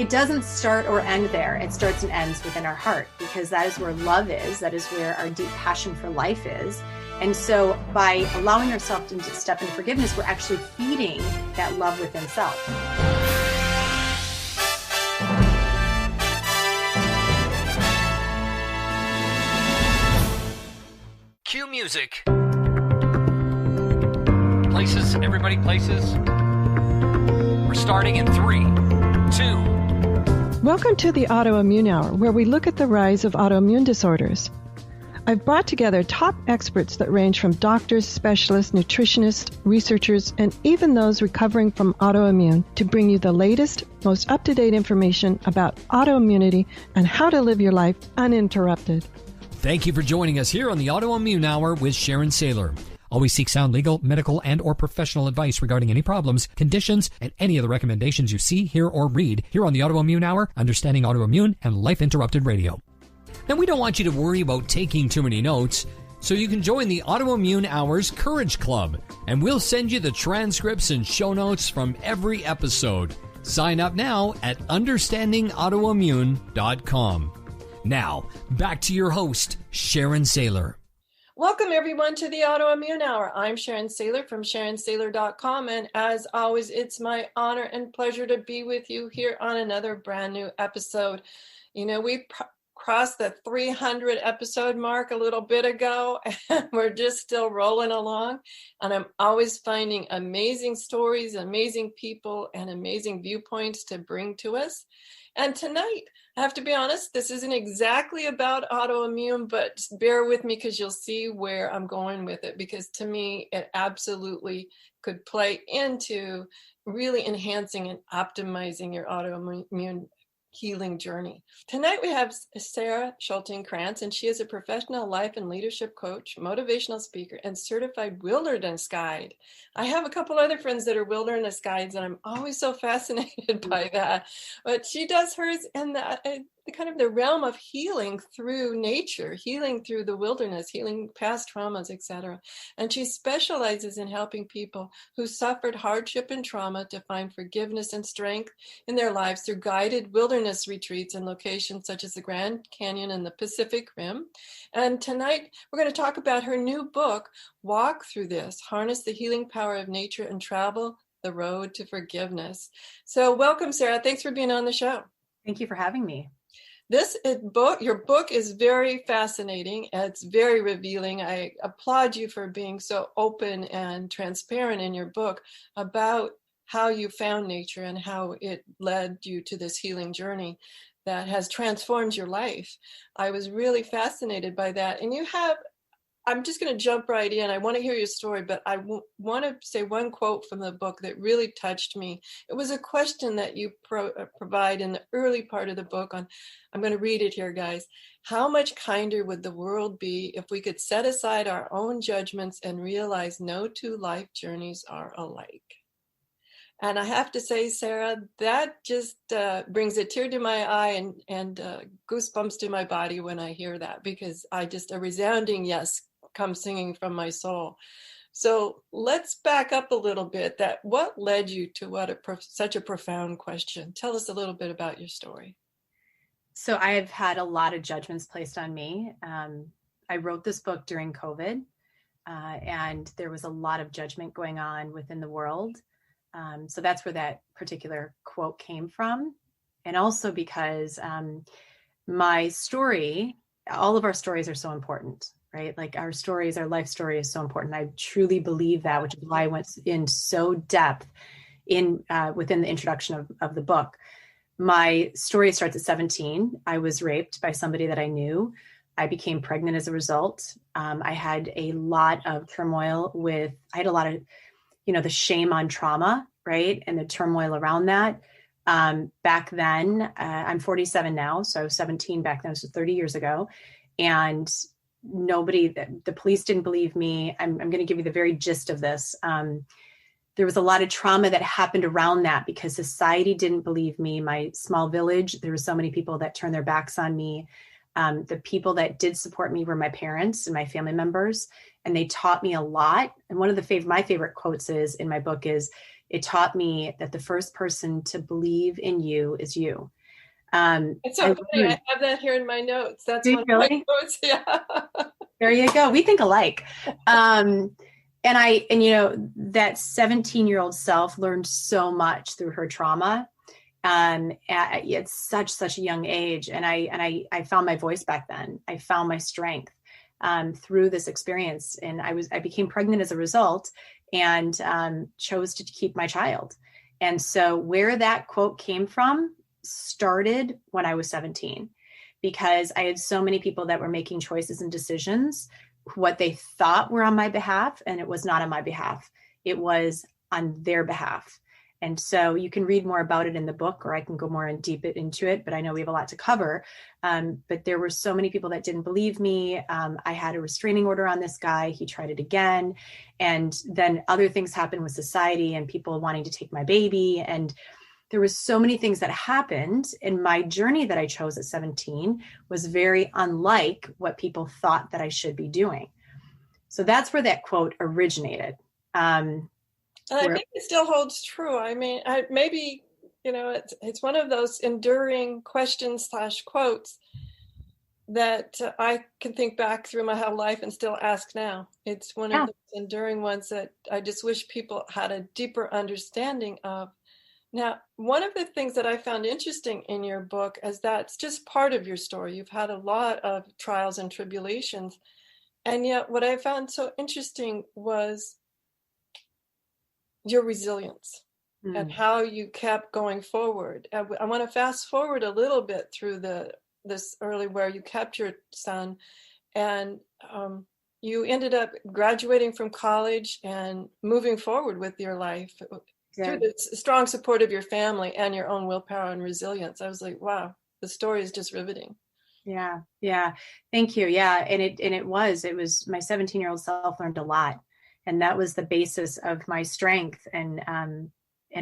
it doesn't start or end there. It starts and ends within our heart, because that is where love is. That is where our deep passion for life is. And so by allowing ourselves to step into forgiveness, we're actually feeding that love within self. Cue music. Places, everybody, places. We're starting in 3, 2. Welcome to the Autoimmune Hour, where we look at the rise of autoimmune disorders. I've brought together top experts that range from doctors, specialists, nutritionists, researchers, and even those recovering from autoimmune to bring you the latest, most up-to-date information about autoimmunity and how to live your life uninterrupted. Thank you for joining us here on the Autoimmune Hour with Sharon Sayler. Always seek sound legal, medical, and or professional advice regarding any problems, conditions, and any of the recommendations you see, hear, or read here on the Autoimmune Hour, Understanding Autoimmune, and Life Interrupted Radio. Now, we don't want you to worry about taking too many notes, so you can join the Autoimmune Hour's Courage Club, and we'll send you the transcripts and show notes from every episode. Sign up now at understandingautoimmune.com. Now, back to your host, Sharon Sayler. Welcome, everyone, to the Autoimmune Hour. I'm Sharon Sayler from SharonSayler.com, and as always, it's my honor and pleasure to be with you here on another brand new episode. You know, we crossed the 300 episode mark a little bit ago, and we're just still rolling along, and I'm always finding amazing stories, amazing people, and amazing viewpoints to bring to us. And tonight, I have to be honest, this isn't exactly about autoimmune, but bear with me because you'll see where I'm going with it, because to me, it absolutely could play into really enhancing and optimizing your autoimmune healing journey. Tonight we have Sara Schulting Kranz, and she is a professional life and leadership coach, motivational speaker, and certified wilderness guide. I have a couple other friends that are wilderness guides, and I'm always so fascinated by that. But she does hers in the kind of the realm of healing through nature, healing through the wilderness, healing past traumas, etc. And she specializes in helping people who suffered hardship and trauma to find forgiveness and strength in their lives through guided wilderness retreats in locations such as the Grand Canyon and the Pacific Rim. And tonight, we're going to talk about her new book, Walk Through This, Harness the Healing Power of Nature and Travel the Road to Forgiveness. So welcome, Sara. Thanks for being on the show. Thank you for having me. Your book is very fascinating. It's very revealing. I applaud you for being so open and transparent in your book about how you found nature and how it led you to this healing journey that has transformed your life. I was really fascinated by that. And I'm just going to jump right in. I want to hear your story, but I want to say one quote from the book that really touched me. It was a question that you provide in the early part of the book I'm going to read it here, guys. How much kinder would the world be if we could set aside our own judgments and realize no two life journeys are alike? And I have to say, Sara, that just brings a tear to my eye and goosebumps to my body when I hear that, because a resounding yes comes singing from my soul. So let's back up a little bit. What led you to such a profound question? Tell us a little bit about your story. So I've had a lot of judgments placed on me. I wrote this book during COVID, and there was a lot of judgment going on within the world. So that's where that particular quote came from. And also because my story, all of our stories are so important, right? Like our life story is so important. I truly believe that, which is why I went in so depth within the introduction of the book. My story starts at 17. I was raped by somebody that I knew. I became pregnant as a result. I had a lot of turmoil I had a lot of, the shame on trauma, right? And the turmoil around that. Back then, I'm 47 now. So I was 17 back then, so 30 years ago. And the police didn't believe me. I'm going to give you the very gist of this. There was a lot of trauma that happened around that because society didn't believe me. My small village, there were so many people that turned their backs on me. The people that did support me were my parents and my family members, and they taught me a lot. And one of my favorite quotes in my book is, it taught me that the first person to believe in you is you. It's so funny. I have that here in my notes. That's one of my notes. Yeah. There you go. We think alike. And that 17-year-old self learned so much through her trauma. At such a young age. And I found my voice back then. I found my strength through this experience. And I became pregnant as a result, and chose to keep my child. And so where that quote came from started when I was 17, because I had so many people that were making choices and decisions, what they thought were on my behalf, and it was not on my behalf. It was on their behalf. And so you can read more about it in the book, or I can go more in deep into it, but I know we have a lot to cover. But there were so many people that didn't believe me. I had a restraining order on this guy. He tried it again. And then other things happened with society and people wanting to take my baby. And there was so many things that happened. And my journey that I chose at 17 was very unlike what people thought that I should be doing. So that's where that quote originated. And I think it still holds true. I mean, maybe, it's one of those enduring questions / quotes that I can think back through my whole life and still ask now. It's one of those enduring ones that I just wish people had a deeper understanding of. Now, one of the things that I found interesting in your book is that's just part of your story. You've had a lot of trials and tribulations. And yet what I found so interesting was your resilience and how you kept going forward. I want to fast forward a little bit through this early where you kept your son, and you ended up graduating from college and moving forward with your life through the strong support of your family and your own willpower and resilience. I was like, wow, the story is just riveting. Yeah. Thank you. Yeah. And it was my 17-year-old self learned a lot. And that was the basis of my strength and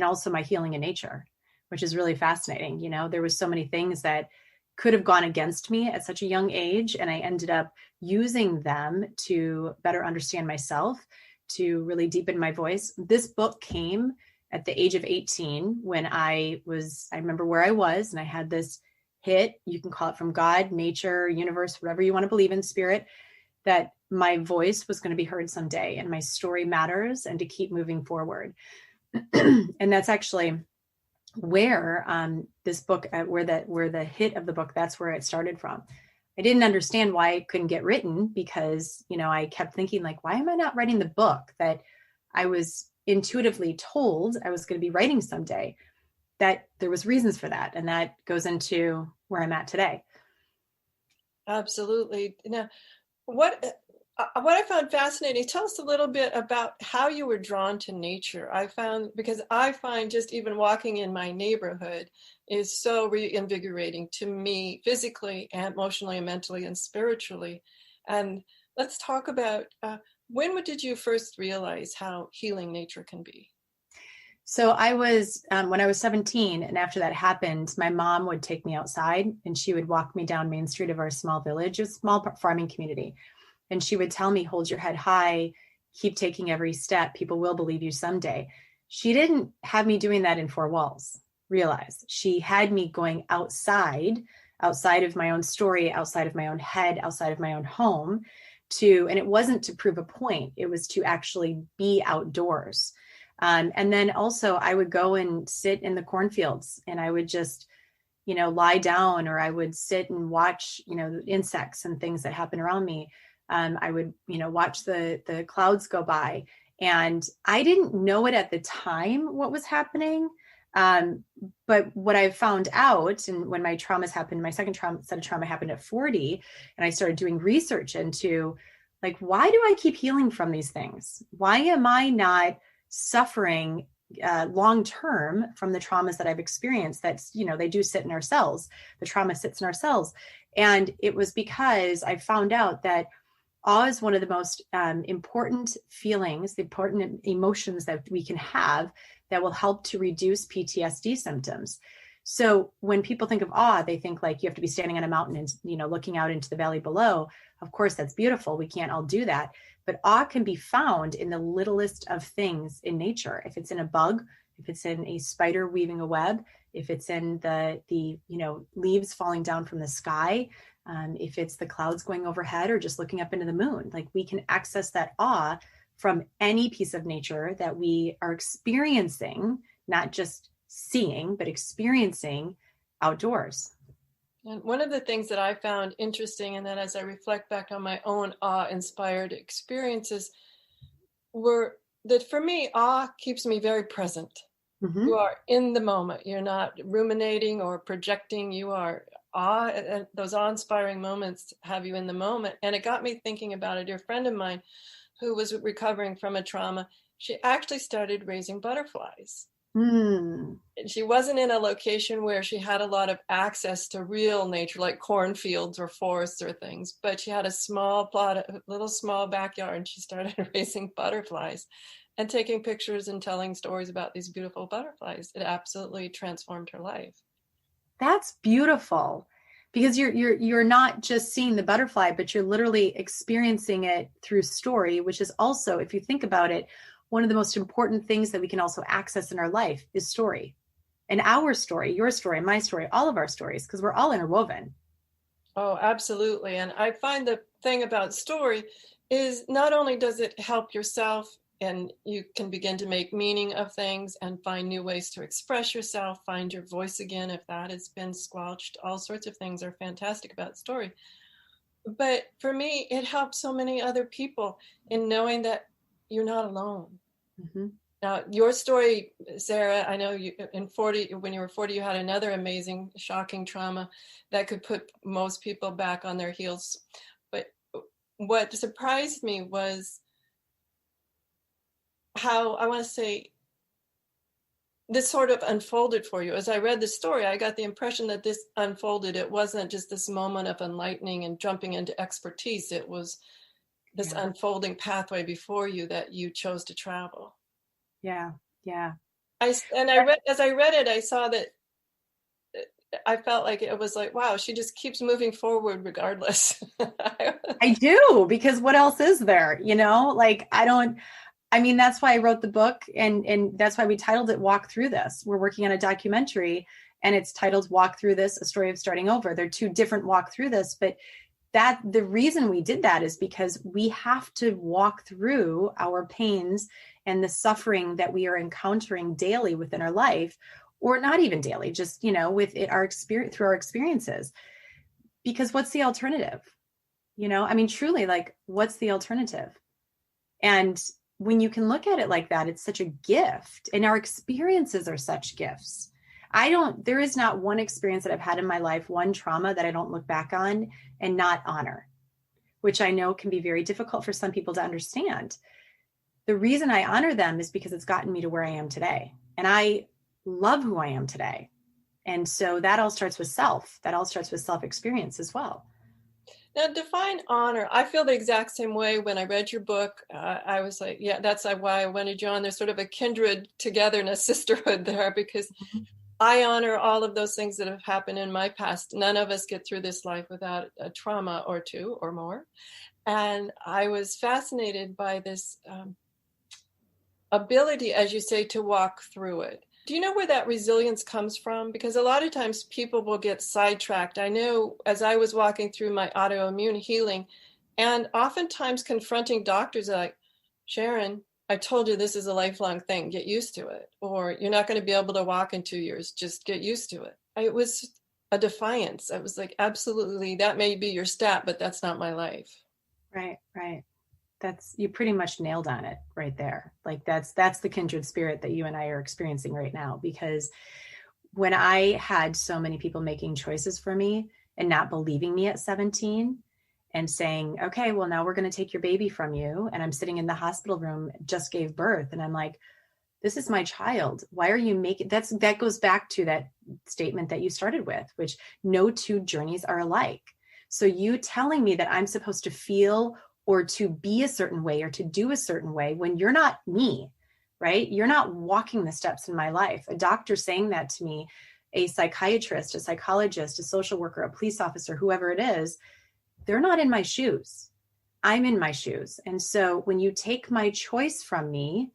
also my healing in nature, which is really fascinating. There was so many things that could have gone against me at such a young age. And I ended up using them to better understand myself, to really deepen my voice. This book came at the age of 18 when I remember where I was, and I had this hit, you can call it from God, nature, universe, whatever you want to believe in, spirit, that my voice was going to be heard someday and my story matters, and to keep moving forward. And that's actually where this book, where the hit of the book, that's where it started from. I didn't understand why it couldn't get written, because, I kept thinking, like, why am I not writing the book that I was intuitively told I was going to be writing someday? That there was reasons for that. And that goes into where I'm at today. Absolutely. Now, what I found fascinating, tell us a little bit about how you were drawn to nature. Because I find just even walking in my neighborhood is so reinvigorating to me, physically and emotionally and mentally and spiritually. And let's talk about when did you first realize how healing nature can be? So I was, when I was 17, and after that happened, my mom would take me outside and she would walk me down Main Street of our small village, a small farming community. And she would tell me, hold your head high, keep taking every step. People will believe you someday. She didn't have me doing that in four walls. Realize she had me going outside of my own story, outside of my own head, outside of my own home and it wasn't to prove a point. It was to actually be outdoors. And then also I would go and sit in the cornfields and I would just, lie down, or I would sit and watch, the insects and things that happen around me. I would, watch the clouds go by, and I didn't know it at the time what was happening. But what I found out, and when my traumas happened, my second set of trauma happened at 40, and I started doing research into, like, why do I keep healing from these things? Why am I not suffering long-term from the traumas that I've experienced? That's, they do sit in our cells. The trauma sits in our cells. And it was because I found out that awe is one of the most important feelings, the important emotions that we can have that will help to reduce PTSD symptoms. So when people think of awe, they think like you have to be standing on a mountain and, looking out into the valley below. Of course, that's beautiful. We can't all do that. But awe can be found in the littlest of things in nature. If it's in a bug, if it's in a spider weaving a web, if it's in the leaves falling down from the sky, if it's the clouds going overhead or just looking up into the moon. Like, we can access that awe from any piece of nature that we are experiencing, not just seeing, but experiencing outdoors. And one of the things that I found interesting, and then as I reflect back on my own awe-inspired experiences, were that for me, awe keeps me very present. Mm-hmm. You are in the moment. You're not ruminating or projecting. You are those awe-inspiring moments have you in the moment. And it got me thinking about a dear friend of mine who was recovering from a trauma. She actually started raising butterflies. Mm. She wasn't in a location where she had a lot of access to real nature, like cornfields or forests or things, but she had a small backyard, and she started raising butterflies and taking pictures and telling stories about these beautiful butterflies. It absolutely transformed her life. That's beautiful, because you're not just seeing the butterfly, but you're literally experiencing it through story, which is also, if you think about it, one of the most important things that we can also access in our life is story. And our story, your story, my story, all of our stories, because we're all interwoven. Oh, absolutely. And I find the thing about story is not only does it help yourself, and you can begin to make meaning of things and find new ways to express yourself, find your voice again if that has been squelched. All sorts of things are fantastic about story. But for me, it helps so many other people in knowing that you're not alone. Mm-hmm. Now, your story, Sara, I know you when you were 40, you had another amazing, shocking trauma that could put most people back on their heels. But what surprised me was how, I want to say, this sort of unfolded for you. As I read the story, I got the impression that this unfolded. It wasn't just this moment of enlightening and jumping into expertise. It was this unfolding pathway before you that you chose to travel. Yeah. As I read it, I saw that I felt like it was like, wow, she just keeps moving forward regardless. I do, because what else is there? That's why I wrote the book, and that's why we titled it Walk Through This. We're working on a documentary, and it's titled Walk Through This, A Story of Starting Over. They're two different Walk Through This, but the reason we did that is because we have to walk through our pains and the suffering that we are encountering daily within our life, or not even daily, just, with it, our experience, through our experiences. Because what's the alternative? Truly, like, what's the alternative? And when you can look at it like that, it's such a gift, and our experiences are such gifts. There is not one experience that I've had in my life, one trauma that I don't look back on and not honor, which I know can be very difficult for some people to understand. The reason I honor them is because it's gotten me to where I am today. And I love who I am today. And so that all starts with self. That all starts with self-experience as well. Now, define honor. I feel the exact same way. When I read your book, I was like, yeah, that's why I wanted you on. There's sort of a kindred togetherness, sisterhood there, because I honor all of those things that have happened in my past. None of us get through this life without a trauma or two or more. And I was fascinated by this ability, as you say, to walk through it. Do you know where that resilience comes from? Because a lot of times people will get sidetracked. I know as I was walking through my autoimmune healing, and oftentimes confronting doctors like, Sharon, I told you this is a lifelong thing. Get used to it. Or you're not going to be able to walk in 2 years. Just get used to it. It was a defiance. I was like, absolutely, that may be your stat, but that's not my life. Right. You pretty much nailed on it right there. Like that's the kindred spirit that you and I are experiencing right now. Because when I had so many people making choices for me and not believing me at 17 and saying, okay, well, now we're going to take your baby from you. And I'm sitting in the hospital room, just gave birth. And I'm like, this is my child. Why are you making that goes back to that statement that you started with, which no two journeys are alike. So you telling me that I'm supposed to feel or to be a certain way or to do a certain way when you're not me, right? You're not walking the steps in my life. A doctor saying that to me, a psychiatrist, a psychologist, a social worker, a police officer, whoever it is, they're not in my shoes. I'm in my shoes. And so when you take my choice from me,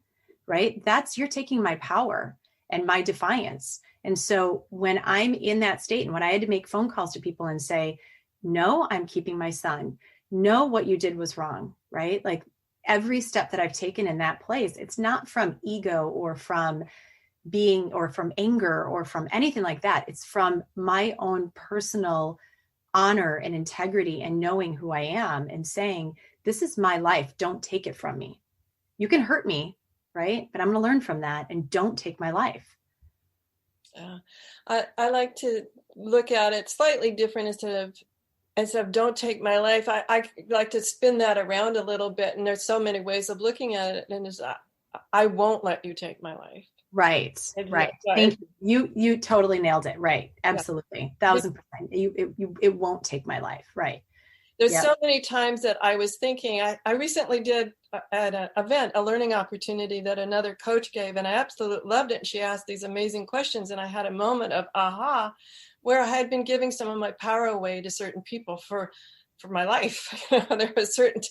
right, you're taking my power. and my defiance. And so when I'm in that state, and when I had to make phone calls to people and say, no, I'm keeping my son. No, what you did was wrong, right? Like every step that I've taken in that place, it's not from ego or from being or from anger or from anything like that. It's from my own personal honor and integrity and knowing who I am and saying, this is my life. Don't take it from me. You can hurt me, right? But I'm going to learn from that, and don't take my life. I like to look at it slightly different instead of don't take my life. I like to spin that around a little bit. And there's so many ways of looking at it. And I won't let you take my life. Right. Right. Thank you. You totally nailed it. Right. Absolutely. 1000%. It won't take my life. Right. There's so many times that I was thinking, I recently did at an event, a learning opportunity that another coach gave, and I absolutely loved it. And she asked these amazing questions. And I had a moment of aha, where I had been giving some of my power away to certain people for my life. There was certain,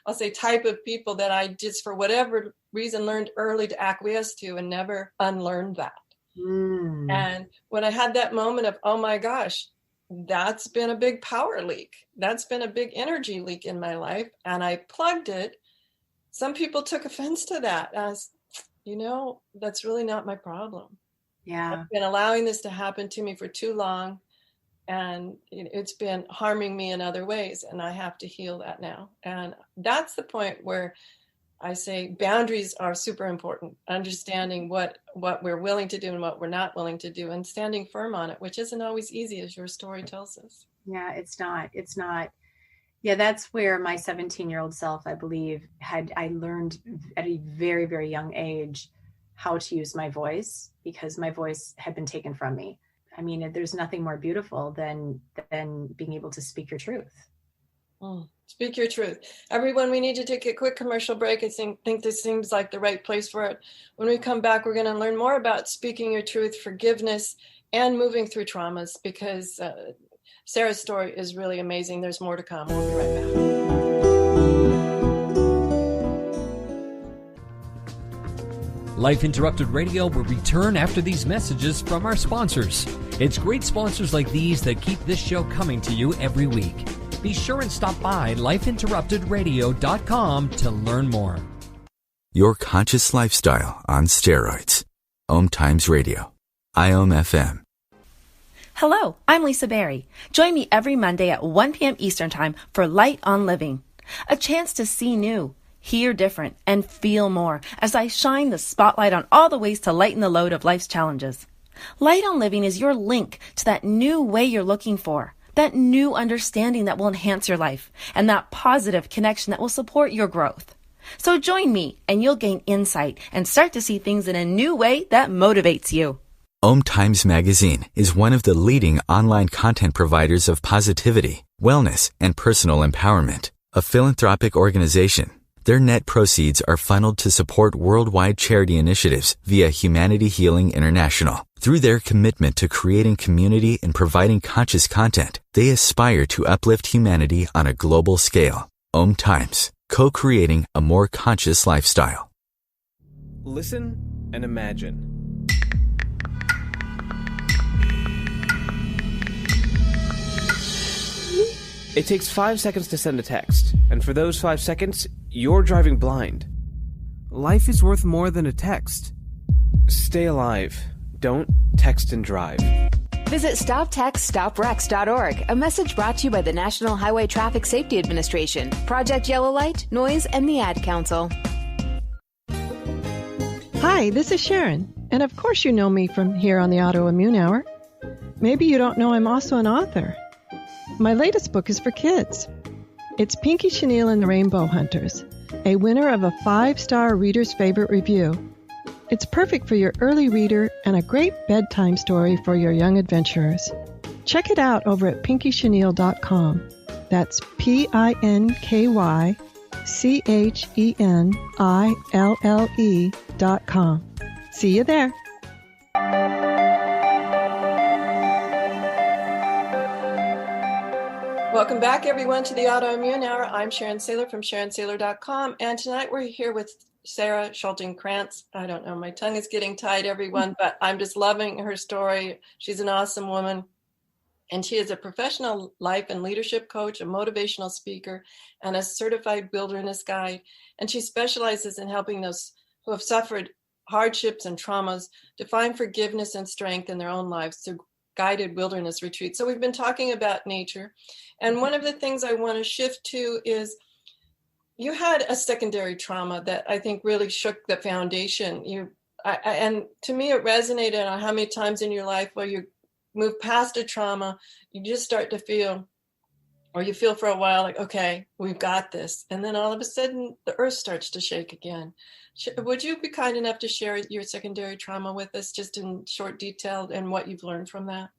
I'll say, type of people that I just, for whatever reason, learned early to acquiesce to and never unlearned that. And when I had that moment of, oh my gosh, that's been a big power leak. That's been a big energy leak in my life. And I plugged it. Some people took offense to that as, that's really not my problem. Yeah. I've been allowing this to happen to me for too long. And it's been harming me in other ways. And I have to heal that now. And that's the point where I say boundaries are super important. Understanding what we're willing to do and what we're not willing to do, and standing firm on it, which isn't always easy, as your story tells us. Yeah, it's not. Yeah, that's where my 17-year-old self, I believe, I learned at a very, very young age how to use my voice, because my voice had been taken from me. I mean, there's nothing more beautiful than being able to speak your truth. Speak your truth. Everyone, we need to take a quick commercial break. I think this seems like the right place for it. When we come back, we're going to learn more about speaking your truth, forgiveness, and moving through traumas, because Sarah's story is really amazing. There's more to come. We'll be right back. Life Interrupted Radio will return after these messages from our sponsors. It's great sponsors like these that keep this show coming to you every week. Be sure and stop by lifeinterruptedradio.com to learn more. Your conscious lifestyle on steroids. OMTimes Radio. IOM FM. Hello, I'm Lisa Berry. Join me every Monday at 1 p.m. Eastern Time for Light on Living. A chance to see new, hear different, and feel more as I shine the spotlight on all the ways to lighten the load of life's challenges. Light on Living is your link to that new way you're looking for, that new understanding that will enhance your life, and that positive connection that will support your growth. So join me and you'll gain insight and start to see things in a new way that motivates you. OMTimes Magazine is one of the leading online content providers of positivity, wellness, and personal empowerment. A philanthropic organization, their net proceeds are funneled to support worldwide charity initiatives via Humanity Healing International. Through their commitment to creating community and providing conscious content, they aspire to uplift humanity on a global scale. OMTimes, co-creating a more conscious lifestyle. Listen and imagine. It takes 5 seconds to send a text, and for those 5 seconds, you're driving blind. Life is worth more than a text. Stay alive. Don't text and drive. Visit StopTextStopWrecks.org, a message brought to you by the National Highway Traffic Safety Administration, Project Yellow Light, Noise, and the Ad Council. Hi, this is Sharon, and of course you know me from here on the Autoimmune Hour. Maybe you don't know I'm also an author. My latest book is for kids. It's Pinky Chenille and the Rainbow Hunters, a winner of a 5-star reader's favorite review. It's perfect for your early reader and a great bedtime story for your young adventurers. Check it out over at pinkychenille.com. That's PinkyChenille.com. See you there. Welcome back, everyone, to the Autoimmune Hour. I'm Sharon Sayler from SharonSayler.com, and tonight we're here with Sara Schulting Kranz. I don't know, my tongue is getting tied, everyone, but I'm just loving her story. She's an awesome woman. And she is a professional life and leadership coach, a motivational speaker, and a certified wilderness guide. And she specializes in helping those who have suffered hardships and traumas to find forgiveness and strength in their own lives through guided wilderness retreats. So we've been talking about nature. And one of the things I want to shift to is you had a secondary trauma that I think really shook the foundation. And to me, it resonated on how many times in your life where you move past a trauma, you just start to feel, or you feel for a while like, okay, we've got this. And then all of a sudden the earth starts to shake again. Would you be kind enough to share your secondary trauma with us just in short detail and what you've learned from that?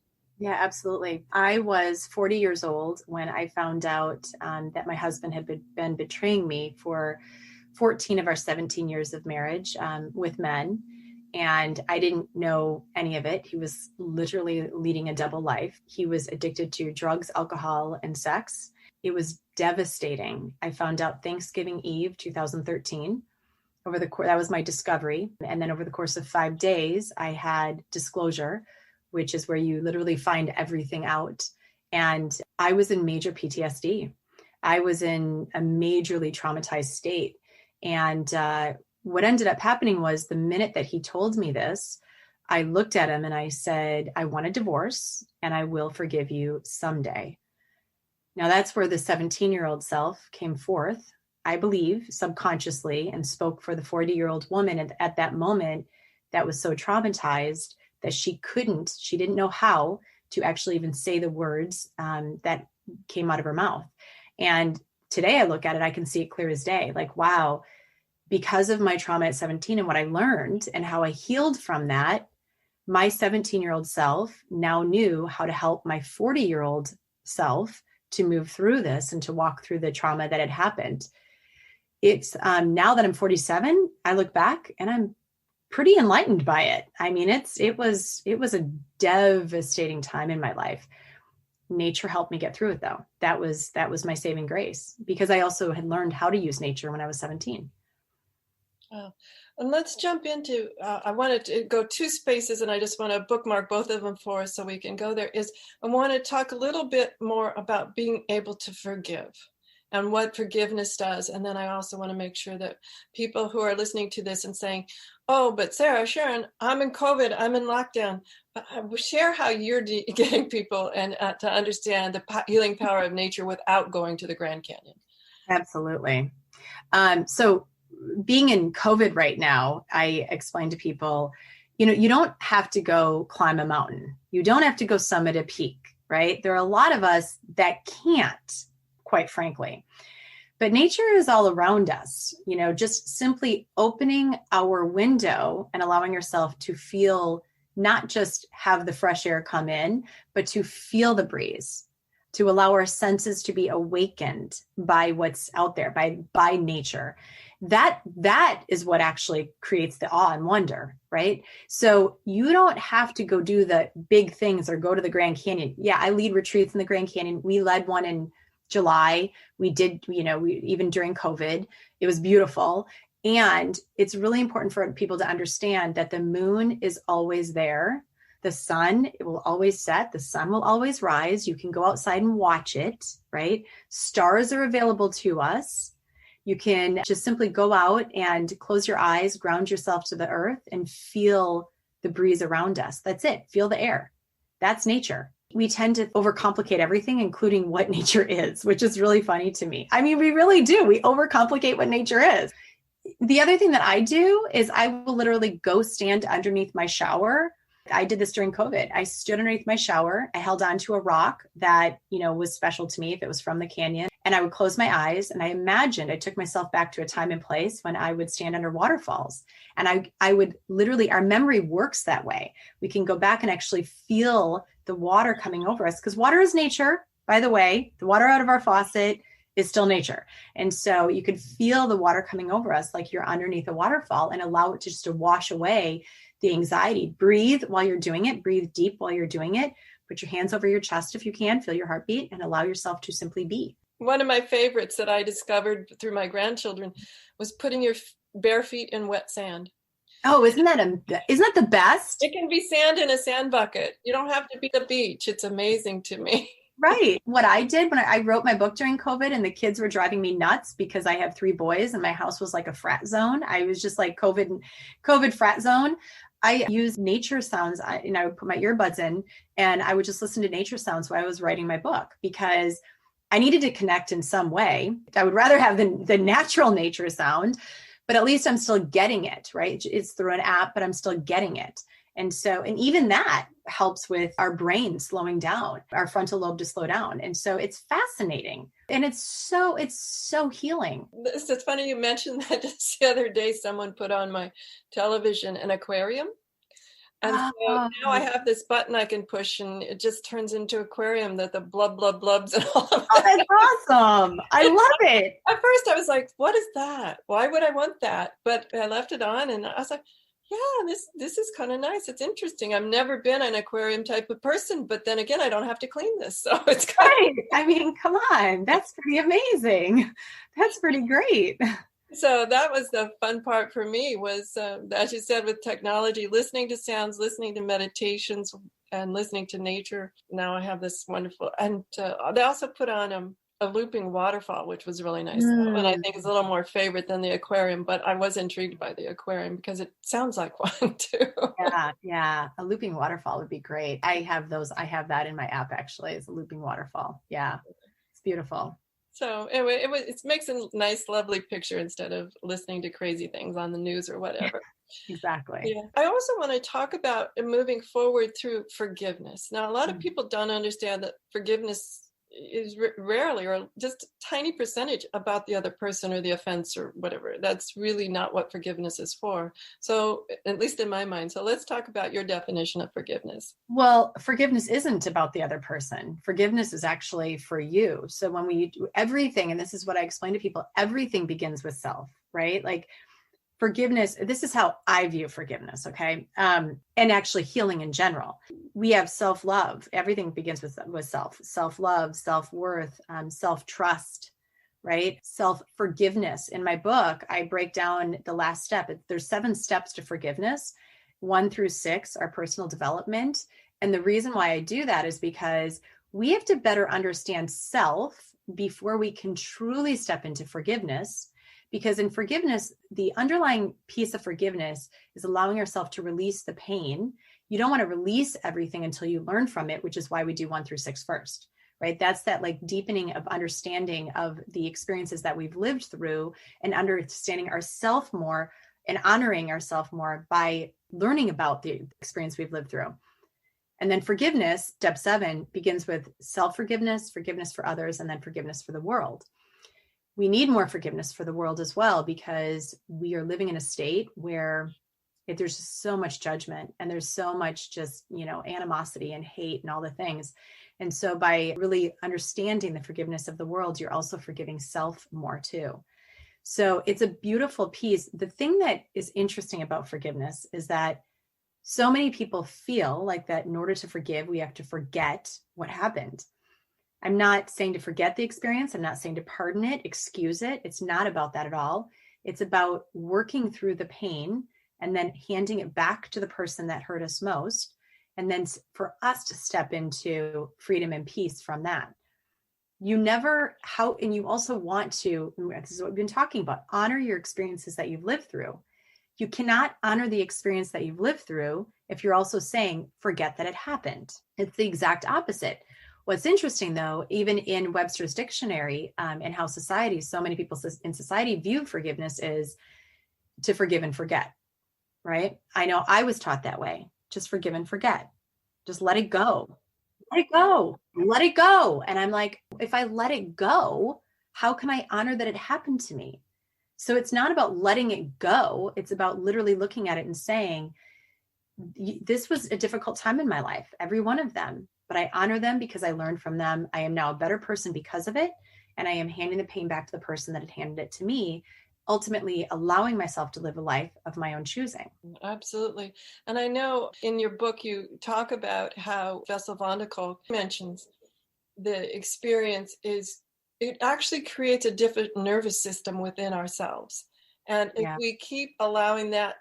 Yeah, absolutely. I was 40 years old when I found out that my husband had been betraying me for 14 of our 17 years of marriage with men. And I didn't know any of it. He was literally leading a double life. He was addicted to drugs, alcohol, and sex. It was devastating. I found out Thanksgiving Eve, 2013. That was my discovery. And then over the course of 5 days, I had disclosure, which is where you literally find everything out. And I was in major PTSD. I was in a majorly traumatized state. And what ended up happening was the minute that he told me this, I looked at him and I said, I want a divorce and I will forgive you someday. Now that's where the 17-year-old self came forth, I believe, subconsciously, and spoke for the 40-year-old woman at that moment that was so traumatized that she didn't know how to actually even say the words that came out of her mouth. And today I look at it, I can see it clear as day. Like, wow, because of my trauma at 17 and what I learned and how I healed from that, my 17-year-old self now knew how to help my 40-year-old self to move through this and to walk through the trauma that had happened. It's now that I'm 47, I look back and I'm pretty enlightened by it. I mean, it was a devastating time in my life. Nature helped me get through it, though. That was my saving grace, because I also had learned how to use nature when I was 17. And let's jump into, I wanted to go two spaces and I just want to bookmark both of them for us so we can go there. I want to talk a little bit more about being able to forgive and what forgiveness does. And then I also want to make sure that people who are listening to this and saying, oh, but Sara, Sharon, I'm in COVID, I'm in lockdown. Share how you're getting people and to understand the healing power of nature without going to the Grand Canyon. Absolutely. So being in COVID right now, I explain to people, you don't have to go climb a mountain. You don't have to go summit a peak, right? There are a lot of us that can't, quite frankly. But nature is all around us, just simply opening our window and allowing yourself to feel, not just have the fresh air come in, but to feel the breeze, to allow our senses to be awakened by what's out there, by nature. That is what actually creates the awe and wonder, right? So you don't have to go do the big things or go to the Grand Canyon. Yeah, I lead retreats in the Grand Canyon. We led one in July. We did, even during COVID, it was beautiful. And it's really important for people to understand that the moon is always there. The sun, it will always set. The sun will always rise. You can go outside and watch it, right? Stars are available to us. You can just simply go out and close your eyes, ground yourself to the earth, and feel the breeze around us. That's it. Feel the air. That's nature. We tend to overcomplicate everything, including what nature is, which is really funny to me. I mean, we really do. We overcomplicate what nature is. The other thing that I do is I will literally go stand underneath my shower. I did this during COVID. I stood underneath my shower. I held onto a rock that, was special to me if it was from the canyon. And I would close my eyes and I took myself back to a time and place when I would stand under waterfalls. And I would literally, our memory works that way. We can go back and actually feel the water coming over us, because water is nature, by the way. The water out of our faucet is still nature. And so you could feel the water coming over us like you're underneath a waterfall, and allow it just to wash away the anxiety. Breathe while you're doing it. Breathe deep while you're doing it. Put your hands over your chest if you can. Feel your heartbeat and allow yourself to simply be. One of my favorites that I discovered through my grandchildren was putting your bare feet in wet sand. Oh, isn't that the best? It can be sand in a sand bucket. You don't have to be at the beach. It's amazing to me. Right. What I did when I wrote my book during COVID and the kids were driving me nuts because I have 3 boys and my house was like a frat zone. I was just like COVID frat zone. I used nature sounds. I would put my earbuds in and I would just listen to nature sounds while I was writing my book because I needed to connect in some way. I would rather have the natural nature sound, but at least I'm still getting it, right? It's through an app, but I'm still getting it. And even that helps with our brain slowing down, our frontal lobe to slow down. And so it's fascinating. And it's so healing. It's funny you mentioned that. Just the other day, someone put on my television an aquarium. And so now I have this button I can push and it just turns into aquarium that the blubs and all of that. Oh, that's awesome. I love it. At first I was like, what is that? Why would I want that? But I left it on and I was like, yeah, this is kind of nice. It's interesting. I've never been an aquarium type of person, but then again, I don't have to clean this. So it's right. I mean, come on. That's pretty amazing. That's pretty great. So that was the fun part for me was, as you said, with technology, listening to sounds, listening to meditations and listening to nature. Now I have this wonderful, and they also put on a looping waterfall, which was really nice. And I think it's a little more favorite than the aquarium, but I was intrigued by the aquarium because it sounds like one too. Yeah. A looping waterfall would be great. I have that in my app actually. It's a looping waterfall. Yeah. It's beautiful. So anyway, it makes a nice, lovely picture instead of listening to crazy things on the news or whatever. Exactly. Yeah. I also want to talk about moving forward through forgiveness. Now, a lot of people don't understand that forgiveness is rarely or just a tiny percentage about the other person or the offense or whatever. That's really not what forgiveness is for. So at least in my mind. So let's talk about your definition of forgiveness. Well, forgiveness isn't about the other person. Forgiveness is actually for you. So when we do everything, and this is what I explain to people, everything begins with self, right? Like forgiveness, this is how I view forgiveness, okay? And actually healing in general. We have self-love. Everything begins with self-love, self-worth, self-trust, right? Self-forgiveness. In my book, I break down the last step. There's 7 steps to forgiveness. 1 through 6 are personal development. And the reason why I do that is because we have to better understand self before we can truly step into forgiveness. Because in forgiveness, the underlying piece of forgiveness is allowing yourself to release the pain. You don't want to release everything until you learn from it, which is why we do 1 through 6 first, right? That's that like deepening of understanding of the experiences that we've lived through and understanding ourselves more and honoring ourselves more by learning about the experience we've lived through. And then forgiveness, step 7, begins with self-forgiveness, forgiveness for others, and then forgiveness for the world. We need more forgiveness for the world as well, because we are living in a state where there's just so much judgment and there's so much just, animosity and hate and all the things. And so by really understanding the forgiveness of the world, you're also forgiving self more too. So it's a beautiful piece. The thing that is interesting about forgiveness is that so many people feel like that in order to forgive, we have to forget what happened. I'm not saying to forget the experience. I'm not saying to pardon it, excuse it. It's not about that at all. It's about working through the pain and then handing it back to the person that hurt us most. And then for us to step into freedom and peace from that. And you also want to, this is what we've been talking about, honor your experiences that you've lived through. You cannot honor the experience that you've lived through if you're also saying, forget that it happened. It's the exact opposite. What's interesting, though, even in Webster's dictionary and how so many people in society view forgiveness is to forgive and forget, right? I know I was taught that way. Just forgive and forget. Just let it go. Let it go. Let it go. And I'm like, if I let it go, how can I honor that it happened to me? So it's not about letting it go. It's about literally looking at it and saying, this was a difficult time in my life, every one of them. But I honor them because I learned from them. I am now a better person because of it. And I am handing the pain back to the person that had handed it to me, ultimately allowing myself to live a life of my own choosing. Absolutely. And I know in your book, you talk about how Bessel van der Kolk mentions the experience it actually creates a different nervous system within ourselves. And if we keep allowing that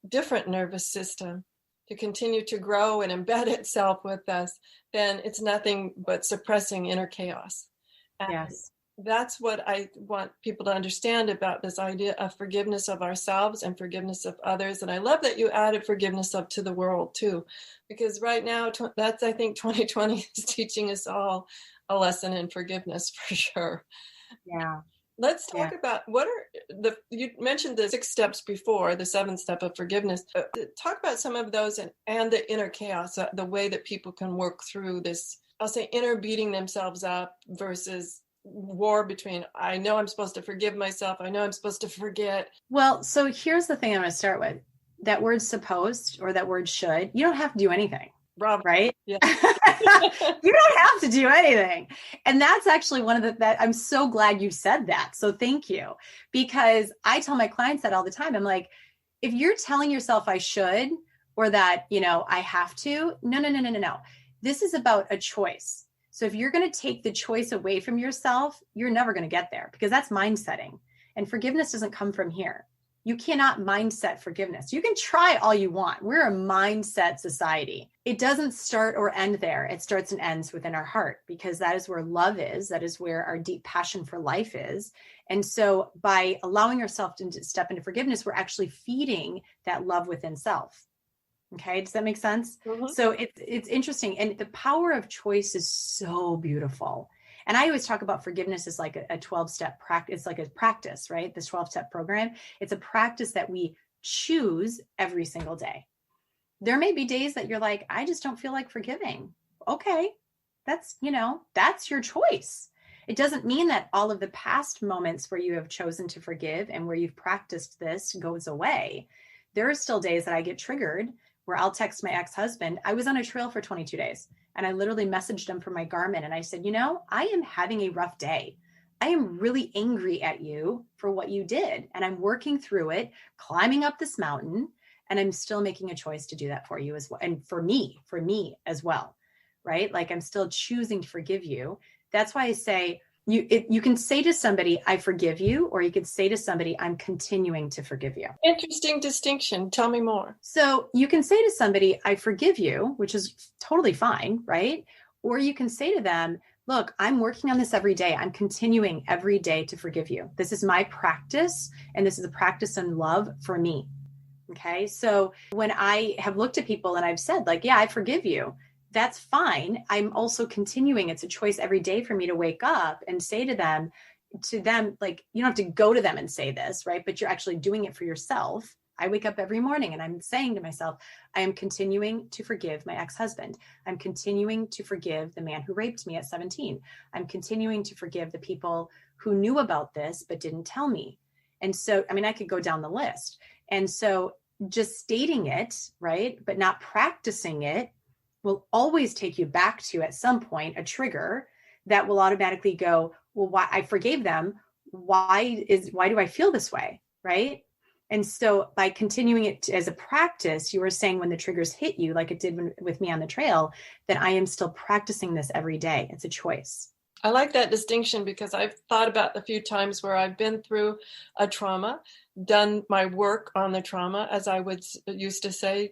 different nervous system to continue to grow and embed itself with us, then it's nothing but suppressing inner chaos. And that's what I want people to understand about this idea of forgiveness of ourselves and forgiveness of others. And I love that you added forgiveness up to the world too, because right now that's, I think 2020 is teaching us all a lesson in forgiveness for sure. Yeah. Let's talk about you mentioned the 6 steps before, the 7th step of forgiveness. Talk about some of those and the inner chaos, the way that people can work through this, I'll say, inner beating themselves up versus war between, I know I'm supposed to forgive myself, I know I'm supposed to forget. Well, so here's the thing I'm going to start with. That word supposed or that word should, you don't have to do anything. Right? Yeah. You don't have to do anything. And that's actually one of that I'm so glad you said that. So thank you. Because I tell my clients that all the time. I'm like, if you're telling yourself I should, or that, I have to, no. This is about a choice. So if you're going to take the choice away from yourself, you're never going to get there, because that's mind setting. And forgiveness doesn't come from here. You cannot mindset forgiveness. You can try all you want. We're a mindset society. It doesn't start or end there. It starts and ends within our heart, because that is where love is. That is where our deep passion for life is. And so by allowing ourselves to step into forgiveness, we're actually feeding that love within self. Okay. Does that make sense? Mm-hmm. So it's interesting. And the power of choice is so beautiful. And I always talk about forgiveness as like a 12-step practice. It's like a practice, right? This 12-step program. It's a practice that we choose every single day. There may be days that you're like, I just don't feel like forgiving. Okay. That's your choice. It doesn't mean that all of the past moments where you have chosen to forgive and where you've practiced this goes away. There are still days that I get triggered where I'll text my ex-husband. I was on a trail for 22 days. And I literally messaged him from my Garmin and I said, I am having a rough day. I am really angry at you for what you did. And I'm working through it, climbing up this mountain, and I'm still making a choice to do that for you as well. And for me as well, right? Like I'm still choosing to forgive you. That's why I say you can say to somebody, I forgive you, or you could say to somebody, I'm continuing to forgive you. Interesting distinction. Tell me more. So you can say to somebody, I forgive you, which is totally fine, right? Or you can say to them, look, I'm working on this every day. I'm continuing every day to forgive you. This is my practice, and this is a practice in love for me. Okay. So when I have looked at people and I've said like, yeah, I forgive you, that's fine. I'm also continuing. It's a choice every day for me to wake up and say to them, like, you don't have to go to them and say this, right? But you're actually doing it for yourself. I wake up every morning and I'm saying to myself, I am continuing to forgive my ex-husband. I'm continuing to forgive the man who raped me at 17. I'm continuing to forgive the people who knew about this, but didn't tell me. And so, I could go down the list. And so just stating it, right, but not practicing it, will always take you back to, at some point, a trigger that will automatically go, well, why I forgave them. Why do I feel this way? Right. And so by continuing it as a practice, you were saying when the triggers hit you, like it did with me on the trail, that I am still practicing this every day. It's a choice. I like that distinction because I've thought about the few times where I've been through a trauma, done my work on the trauma, as I used to say,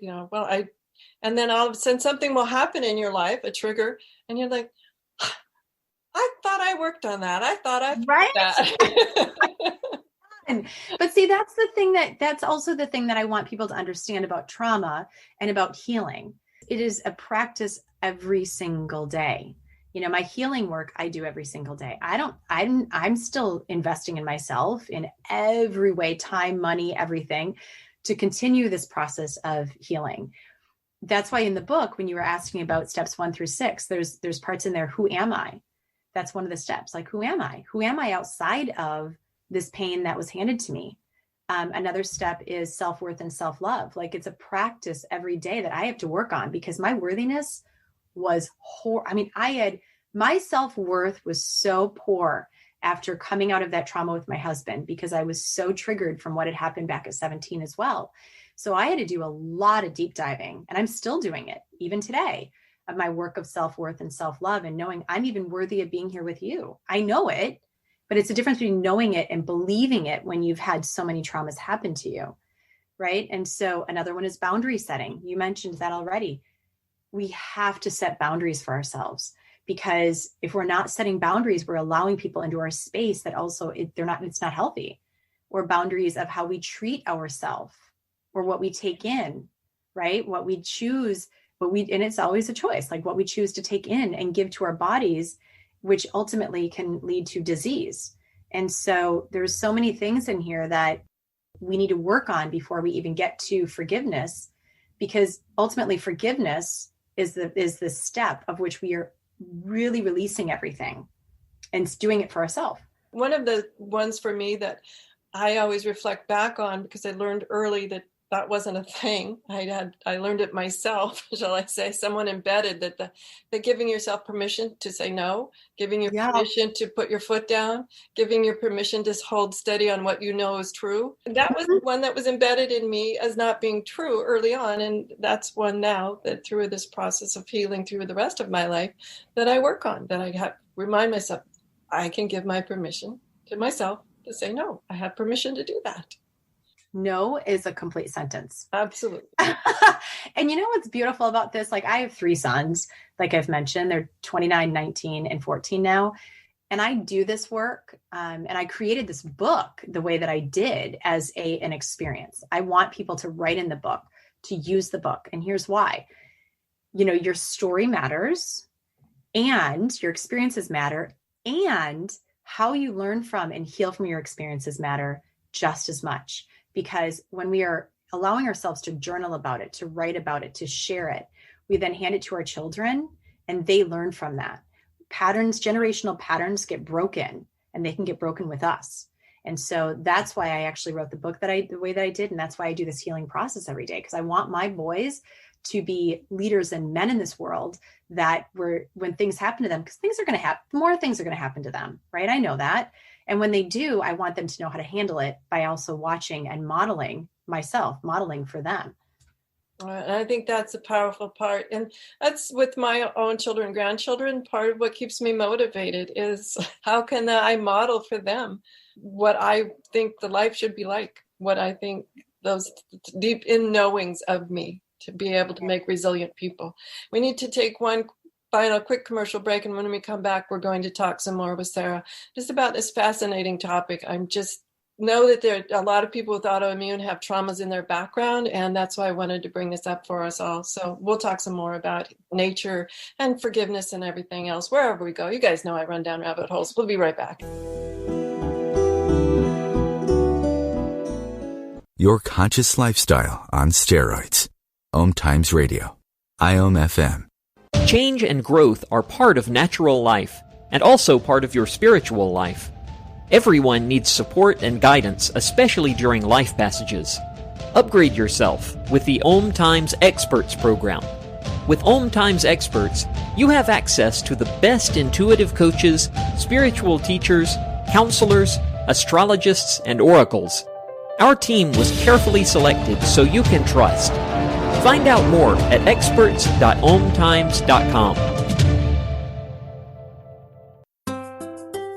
and then all of a sudden something will happen in your life, a trigger, and you're like, I thought I worked on that. I thought I right that. But see, that's also the thing that I want people to understand about trauma and about healing. It is a practice every single day. My healing work I do every single day. I'm still investing in myself in every way, time, money, everything, to continue this process of healing. That's why in the book, when you were asking about steps 1 through 6, there's parts in there. Who am I? That's one of the steps. Like, who am I? Who am I outside of this pain that was handed to me? Another step is self-worth and self-love. Like, it's a practice every day that I have to work on, because my worthiness was my self-worth was so poor after coming out of that trauma with my husband, because I was so triggered from what had happened back at 17 as well. So I had to do a lot of deep diving, and I'm still doing it even today, of my work of self-worth and self-love, and knowing I'm even worthy of being here with you. I know it, But it's a difference between knowing it and believing it when you've had so many traumas happen to you, right? And so another one is boundary setting. You mentioned that already. We have to set boundaries for ourselves, because if we're not setting boundaries, we're allowing people into our space that also it's not healthy. Or boundaries of how we treat ourselves or what we take in, right? What we choose, and it's always a choice, like what we choose to take in and give to our bodies, which ultimately can lead to disease. And so there's so many things in here that we need to work on before we even get to forgiveness, because ultimately forgiveness is the step of which we are really releasing everything and doing it for ourselves. One of the ones for me that I always reflect back on, because I learned early that wasn't a thing. I learned it myself, shall I say. Someone embedded that giving yourself permission to say no, giving your permission to put your foot down, giving your permission to hold steady on what you know is true. And that was one that was embedded in me as not being true early on. And that's one now that through this process of healing through the rest of my life that I work on, that I have remind myself, I can give my permission to myself to say no. I have permission to do that. No is a complete sentence. Absolutely. And you know what's beautiful about this? Like, I have 3 sons, like I've mentioned, they're 29, 19, and 14 now. And I do this work. And I created this book the way that I did as an experience. I want people to write in the book, to use the book. And here's why. Your story matters, and your experiences matter, and how you learn from and heal from your experiences matter just as much. Because when we are allowing ourselves to journal about it, to write about it, to share it, we then hand it to our children and they learn from that. Generational patterns get broken, and they can get broken with us. And so that's why I actually wrote the book the way that I did. And that's why I do this healing process every day, because I want my boys to be leaders and men in this world that when things happen to them, because things are going to happen, more things are going to happen to them, right? I know that. And when they do, I want them to know how to handle it by also watching and modeling for them. And I think that's a powerful part. And that's with my own children and grandchildren. Part of what keeps me motivated is how can I model for them what I think the life should be like, what I think those deep in knowings of me to be able to make resilient people. We need to take one final quick commercial break. And when we come back, we're going to talk some more with Sara just about this fascinating topic. I'm just know that there are a lot of people with autoimmune have traumas in their background. And that's why I wanted to bring this up for us all. So we'll talk some more about nature and forgiveness and everything else, wherever we go. You guys know I run down rabbit holes. We'll be right back. Your conscious lifestyle on steroids. OMTimes Radio. IOM FM. Change and growth are part of natural life, and also part of your spiritual life. Everyone needs support and guidance, especially during life passages. Upgrade yourself with the OMTimes Experts program. With OMTimes Experts, you have access to the best intuitive coaches, spiritual teachers, counselors, astrologists, and oracles. Our team was carefully selected so you can trust. Find out more at experts.omtimes.com.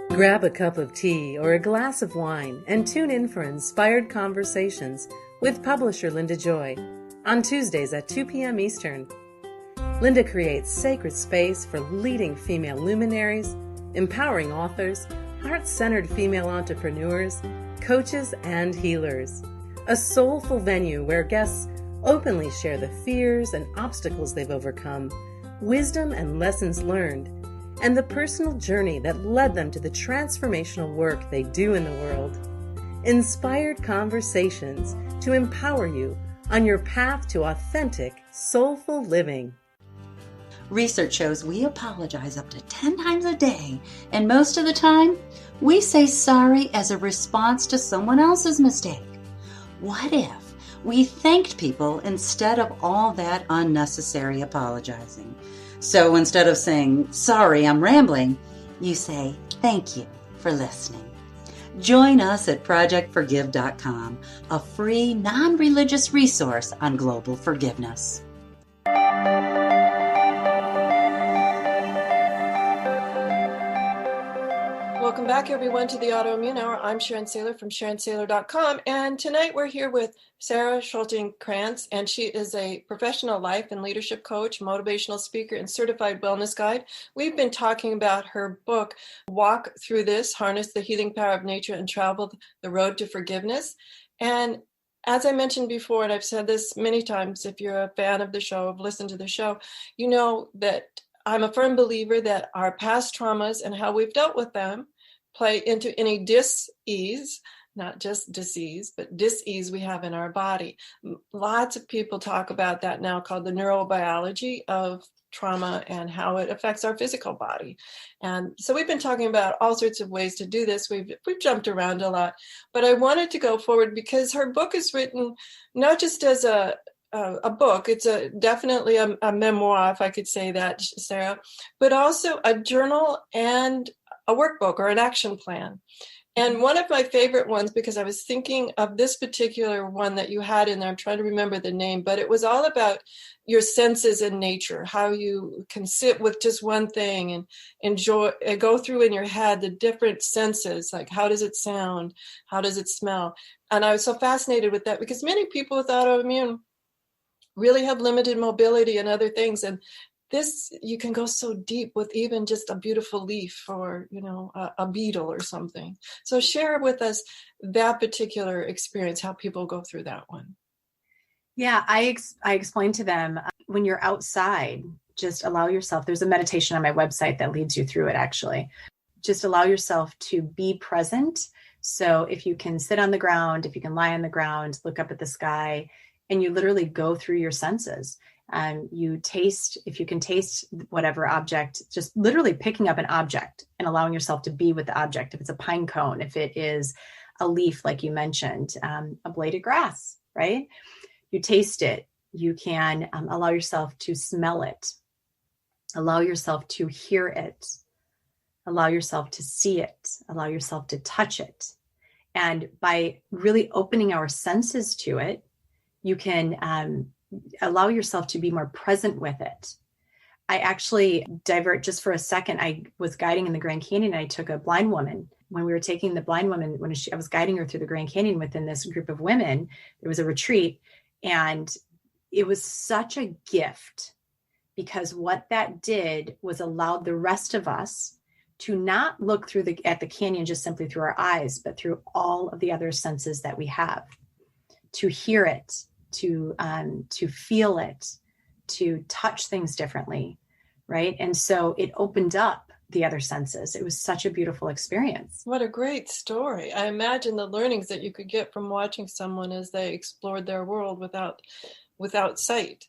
Grab a cup of tea or a glass of wine and tune in for Inspired Conversations with publisher Linda Joy on Tuesdays at 2 p.m. Eastern. Linda creates sacred space for leading female luminaries, empowering authors, heart-centered female entrepreneurs, coaches, and healers. A soulful venue where guests openly share the fears and obstacles they've overcome, wisdom and lessons learned, and the personal journey that led them to the transformational work they do in the world. Inspired Conversations to empower you on your path to authentic, soulful living. Research shows we apologize up to 10 times a day, and most of the time, we say sorry as a response to someone else's mistake. What if we thanked people instead of all that unnecessary apologizing? So instead of saying, sorry, I'm rambling, you say, thank you for listening. Join us at projectforgive.com, a free, non-religious resource on global forgiveness. Welcome back, everyone, to the Autoimmune Hour. I'm Sharon Sayler from SharonSayler.com, and tonight we're here with Sara Schulting Kranz, and she is a professional life and leadership coach, motivational speaker, and certified wellness guide. We've been talking about her book, Walk Through This, Harness the Healing Power of Nature and Travel the Road to Forgiveness. And as I mentioned before, and I've said this many times, if you're a fan of the show, have listened to the show, you know that I'm a firm believer that our past traumas and how we've dealt with them play into any dis-ease, not just disease, but dis-ease we have in our body. Lots of people talk about that now, called the neurobiology of trauma and how it affects our physical body. And so we've been talking about all sorts of ways to do this. We've jumped around a lot, but I wanted to go forward because her book is written not just as a book. It's definitely a memoir, if I could say that, Sarah, but also a journal and a workbook or an action plan. And one of my favorite ones, because I was thinking of this particular one that you had in there, I'm trying to remember the name, but it was all about your senses in nature, how you can sit with just one thing and enjoy, go through in your head the different senses, like how does it sound, how does it smell? And I was so fascinated with that because many people with autoimmune really have limited mobility and other things. And this, you can go so deep with even just a beautiful leaf or, a beetle or something. So share with us that particular experience, how people go through that one. Yeah, I explained to them when you're outside, just allow yourself. There's a meditation on my website that leads you through it, actually. Just allow yourself to be present. So if you can sit on the ground, if you can lie on the ground, look up at the sky, and you literally go through your senses. You taste, if you can taste whatever object, just literally picking up an object and allowing yourself to be with the object. If it's a pine cone, if it is a leaf, like you mentioned, a blade of grass, right? You taste it. You can allow yourself to smell it, allow yourself to hear it, allow yourself to see it, allow yourself to touch it. And by really opening our senses to it, you can allow yourself to be more present with it. I actually divert just for a second. I was guiding in the Grand Canyon. And I took a blind woman. When we were taking the blind woman, I was guiding her through the Grand Canyon within this group of women, there was a retreat. And it was such a gift because what that did was allowed the rest of us to not look at the canyon just simply through our eyes, but through all of the other senses that we have, to hear it, to feel it, to touch things differently, right? And so it opened up the other senses. It was such a beautiful experience. What a great story. I imagine the learnings that you could get from watching someone as they explored their world without sight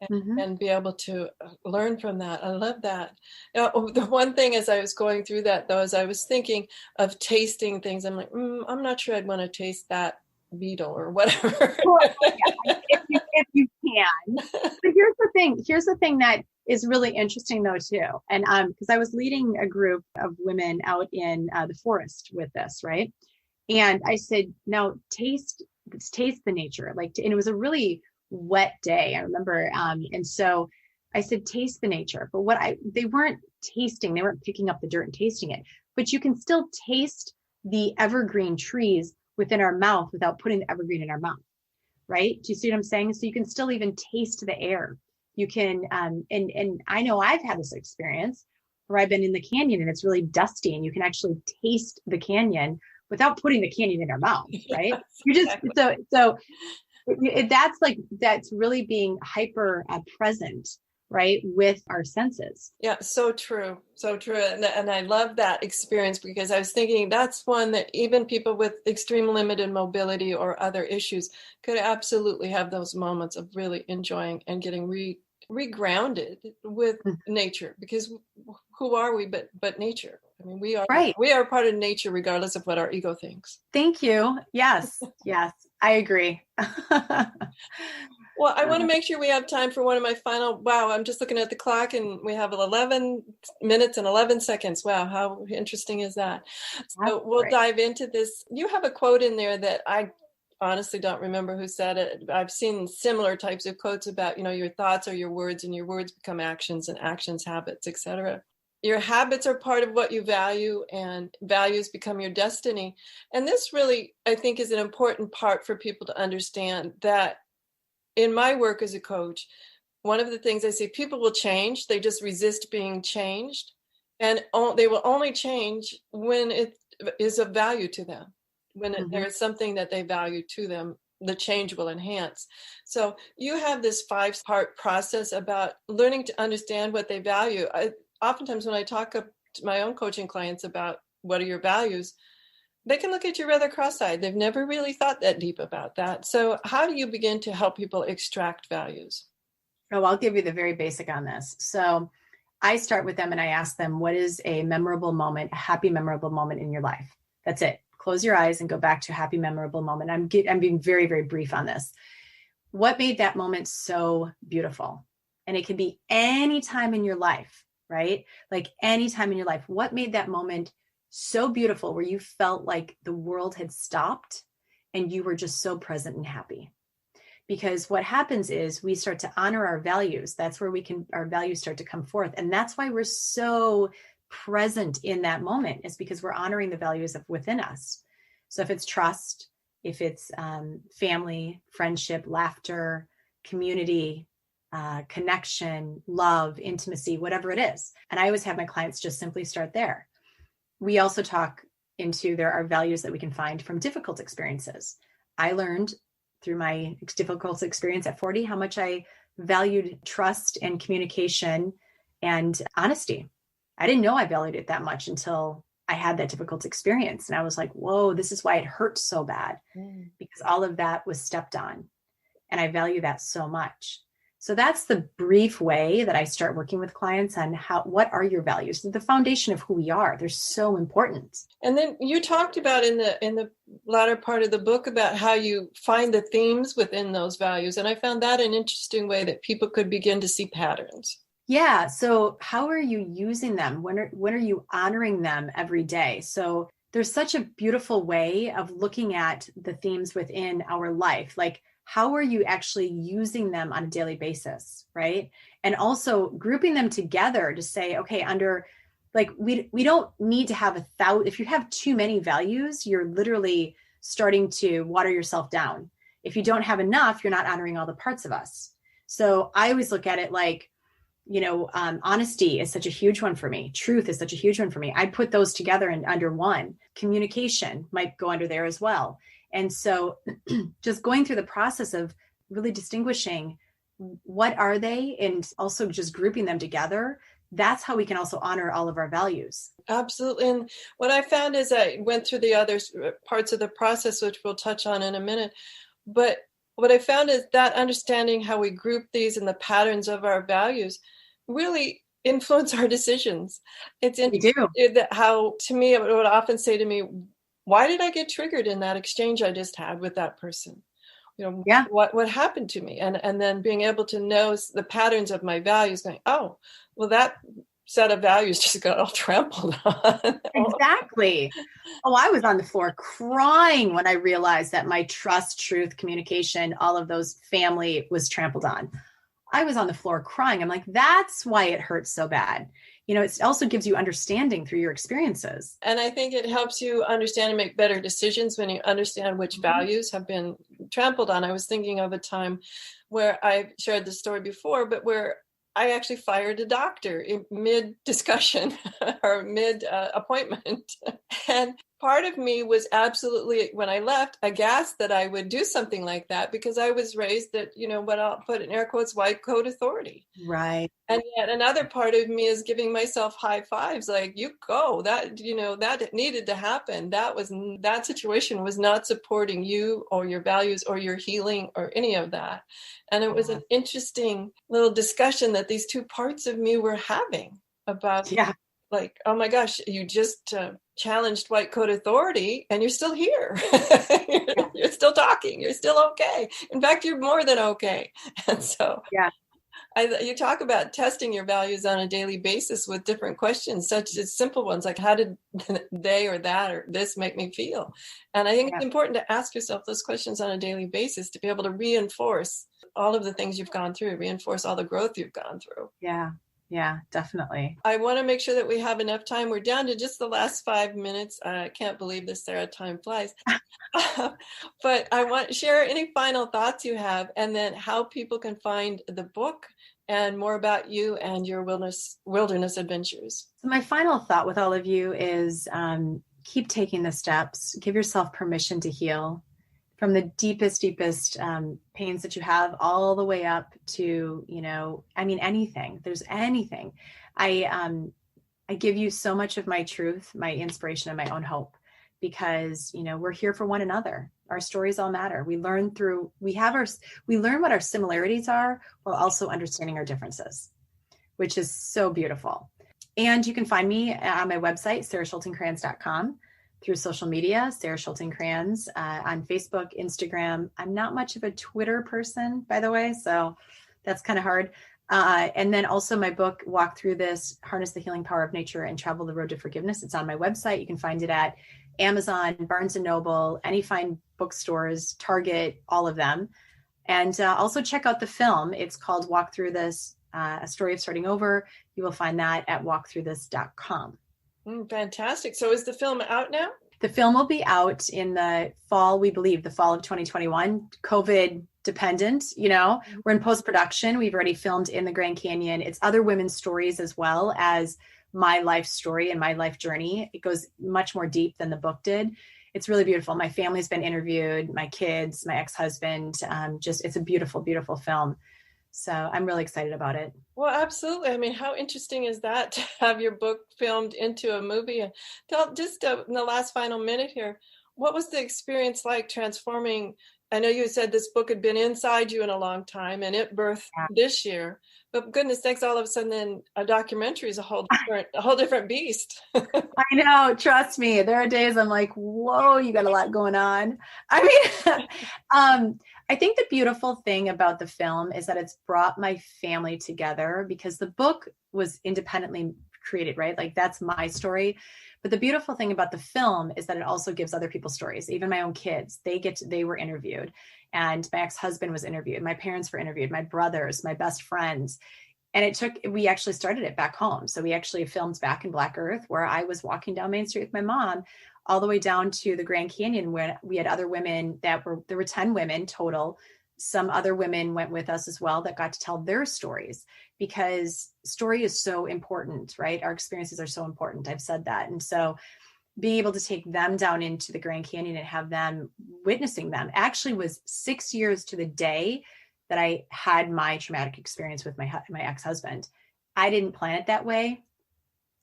and be able to learn from that. I love that. The one thing as I was going through that, though, as I was thinking of tasting things, I'm like, I'm not sure I'd want to taste that beetle or whatever. if you can. But here's the thing that is really interesting though too. And because I was leading a group of women out in the forest with this, right? And I said, now taste the nature. And it was a really wet day, I remember. And so I said, taste the nature. But they weren't tasting, they weren't picking up the dirt and tasting it, but you can still taste the evergreen trees within our mouth without putting the evergreen in our mouth, right? Do you see what I'm saying? So you can still even taste the air. You can, and I know I've had this experience where I've been in the canyon and it's really dusty and you can actually taste the canyon without putting the canyon in our mouth, right? Yes, you just, exactly. So that's really being hyper present, right, with our senses. Yeah, so true. So true. And I love that experience because I was thinking that's one that even people with extreme limited mobility or other issues could absolutely have those moments of really enjoying and getting regrounded with nature, because who are we but nature? I mean, we are part of nature regardless of what our ego thinks. Thank you. Yes, I agree. Well, I want to make sure we have time for one of my final, I'm just looking at the clock and we have 11 minutes and 11 seconds. Wow, how interesting is that? So we'll dive into this. You have a quote in there that I honestly don't remember who said it. I've seen similar types of quotes about, your thoughts are your words and your words become actions and actions habits, etc. your habits are part of what you value, and values become your destiny. And this really, I think, is an important part for people to understand, that in my work as a coach, one of the things I say, people will change. They just resist being changed. And they will only change when it is of value to them. When there is something that they value to them, the change will enhance. So you have this 5-part process about learning to understand what they value. Oftentimes when I talk to my own coaching clients about what are your values, they can look at you rather cross-eyed. They've never really thought that deep about that. So how do you begin to help people extract values? Oh, I'll give you the very basic on this. So I start with them and I ask them, what is a memorable moment, a happy, memorable moment in your life? That's it. Close your eyes and go back to a happy, memorable moment. I'm being very, very brief on this. What made that moment so beautiful? And it can be any time in your life, right? Like any time in your life. What made that moment so beautiful where you felt like the world had stopped and you were just so present and happy? Because what happens is we start to honor our values. That's where our values start to come forth. And that's why we're so present in that moment, is because we're honoring the values of within us. So if it's trust, if it's family, friendship, laughter, community, connection, love, intimacy, whatever it is. And I always have my clients just simply start there. We also talk into, there are values that we can find from difficult experiences. I learned through my difficult experience at 40 how much I valued trust and communication and honesty. I didn't know I valued it that much until I had that difficult experience. And I was like, whoa, this is why it hurts so bad, because all of that was stepped on. And I value that so much. So that's the brief way that I start working with clients on what are your values? The foundation of who we are. They're so important. And then you talked about in the latter part of the book about how you find the themes within those values. And I found that an interesting way that people could begin to see patterns. Yeah. So how are you using them? When are you honoring them every day? So there's such a beautiful way of looking at the themes within our life. Like, how are you actually using them on a daily basis, right? And also grouping them together to say, okay, under, like, we don't need to have 1,000. If you have too many values, you're literally starting to water yourself down. If you don't have enough, you're not honoring all the parts of us. So I always look at it like, honesty is such a huge one for me. Truth is such a huge one for me. I'd put those together and under one. Communication might go under there as well. And so just going through the process of really distinguishing what are they and also just grouping them together, that's how we can also honor all of our values. Absolutely. And what I found is I went through the other parts of the process, which we'll touch on in a minute. But what I found is that understanding how we group these and the patterns of our values really influence our decisions. It's interesting how, to me, it would often say to me, why did I get triggered in that exchange I just had with that person? What happened to me? And then being able to know the patterns of my values, going, oh, well, that set of values just got all trampled on. Exactly. Oh, I was on the floor crying when I realized that my trust, truth, communication, all of those family was trampled on. I was on the floor crying. I'm like, that's why it hurts so bad. It also gives you understanding through your experiences. And I think it helps you understand and make better decisions when you understand which values have been trampled on. I was thinking of a time where I shared this story before, but where I actually fired a doctor in mid-discussion or mid-appointment. And part of me was absolutely, when I left, aghast that I would do something like that, because I was raised that, what I'll put in air quotes, white coat authority. Right. And yet another part of me is giving myself high fives, like, you go, that needed to happen. That situation was not supporting you or your values or your healing or any of that. And it was an interesting little discussion that these two parts of me were having about, like, oh my gosh, you just challenged white coat authority and you're still here. You're still talking. You're still okay. In fact, you're more than okay. And so you talk about testing your values on a daily basis with different questions, such as simple ones like, how did they or that or this make me feel? And I think it's important to ask yourself those questions on a daily basis to be able to reinforce all of the things you've gone through, reinforce all the growth you've gone through. Yeah. Yeah, definitely. I want to make sure that we have enough time. We're down to just the last 5 minutes. I can't believe this, Sarah. Time flies. But I want to share any final thoughts you have, and then how people can find the book and more about you and your wilderness adventures. So my final thought with all of you is keep taking the steps. Give yourself permission to heal from the deepest pains that you have, all the way up to, anything. There's anything. I give you so much of my truth, my inspiration, and my own hope, because, we're here for one another. Our stories all matter. We learn what our similarities are, while also understanding our differences, which is so beautiful. And you can find me on my website, sarashultingkranz.com, through social media, Sara Schulting Kranz, on Facebook, Instagram. I'm not much of a Twitter person, by the way, so that's kind of hard. And then also my book, Walk Through This, Harness the Healing Power of Nature and Travel the Road to Forgiveness. It's on my website. You can find it at Amazon, Barnes & Noble, any fine bookstores, Target, all of them. And also check out the film. It's called Walk Through This, A Story of Starting Over. You will find that at walkthroughthis.com. Fantastic. So is the film out now? The film will be out in the fall, we believe, the fall of 2021, COVID dependent. We're in post-production. We've already filmed in the Grand Canyon. It's other women's stories as well as my life story and my life journey. It goes much more deep than the book did. It's really beautiful. My family's been interviewed, my kids, my ex-husband. It's a beautiful, beautiful film. So I'm really excited about it. Well, absolutely. I mean, how interesting is that to have your book filmed into a movie? And tell just in the last final minute here, what was the experience like transforming? I know you said this book had been inside you in a long time and it birthed this year, but goodness sakes, all of a sudden then a documentary is a whole different beast. I know. Trust me. There are days I'm like, whoa, you got a lot going on. I mean, I think the beautiful thing about the film is that it's brought my family together, because the book was independently created, right? Like that's my story. But the beautiful thing about the film is that it also gives other people's stories. Even my own kids, they were interviewed, and my ex-husband was interviewed. My parents were interviewed, my brothers, my best friends. And we actually started it back home. So we actually filmed back in Black Earth, where I was walking down Main Street with my mom, all the way down to the Grand Canyon, where we had other women there were 10 women total. Some other women went with us as well that got to tell their stories, because story is so important, right? Our experiences are so important. I've said that. And so being able to take them down into the Grand Canyon and have them witnessing them actually was 6 years to the day that I had my traumatic experience with my ex-husband. I didn't plan it that way.